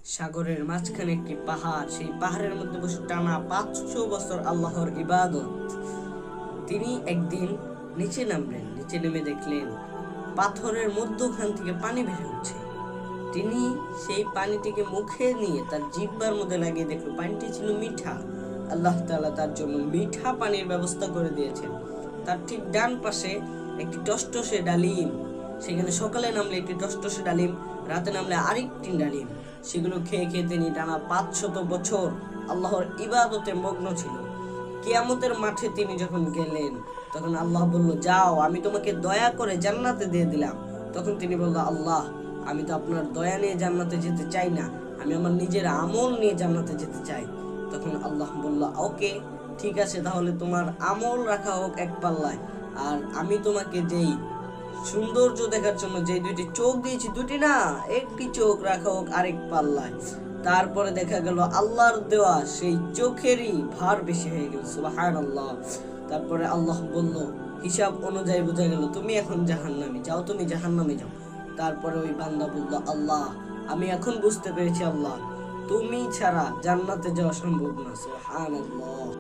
সাগরের মাঝখানে একটি পাহাড়, সেই পাহাড়ের মধ্যে বসে টানা 500 বছর আল্লাহর ইবাদত। তিনি একদিন নিচে নামলেন, নিচে নেমে দেখলেন পাথরের মধ্যখান থেকে পানি বের হচ্ছে। তিনি সেই পানিটিকে মুখে নিয়ে তার জিহ্বার মধ্যে লাগিয়ে দেখলো পানিটি ছিল মিঠা। আল্লাহ তাআলা তার জন্য মিঠা পানির ব্যবস্থা করে দিয়েছেন। তার ঠিক ডান পাশে একটি টসটসে ডালিম, সেখানে সকালে নামলে একটি টসটসে ডালিম, রাতে নামলে আরেকটি ডালিম। সেগুলো খেয়ে খেয়ে তিনি টানা 500 বছর আল্লাহর ইবাদতে মগ্ন ছিল। কিয়ামতের মাঠে তিনি যখন গেলেন, তখন আল্লাহ বলল, যাও, আমি তোমাকে দয়া করে জান্নাতে দিয়ে দিলাম। তখন তিনি বলল, আল্লাহ, আমি তো আপনার দয়া নিয়ে জান্নাতে যেতে চাই না, আমি আমার নিজের আমল নিয়ে জান্নাতে যেতে চাই। তখন আল্লাহ বলল, ওকে, ঠিক আছে, তাহলে তোমার আমল রাখা হোক এক পাল্লায়, আর আমি তোমাকে যেই সৌন্দর্য দেখার জন্য যে দুইটি চোখ দিয়েছি, দুটি না, একটি চোখ রাখা হোক আরেক পাল্লায়। তারপরে দেখা গেল আল্লাহর দেওয়া সেই চোখেরই ভার বেশি হয়ে গেল। সুবহানাল্লাহ। তারপরে আল্লাহ বলল, হিসাব অনুযায়ী বোঝা গেল তুমি এখন জাহান্নামে যাও, তুমি জাহান্নামে যাও। তারপরে ওই বান্দা বলল, আল্লাহ, আমি এখন বুঝতে পেরেছি, আল্লাহ, তুমি ছাড়া জান্নাতে যাওয়া সম্ভব না। সুবহানাল্লাহ।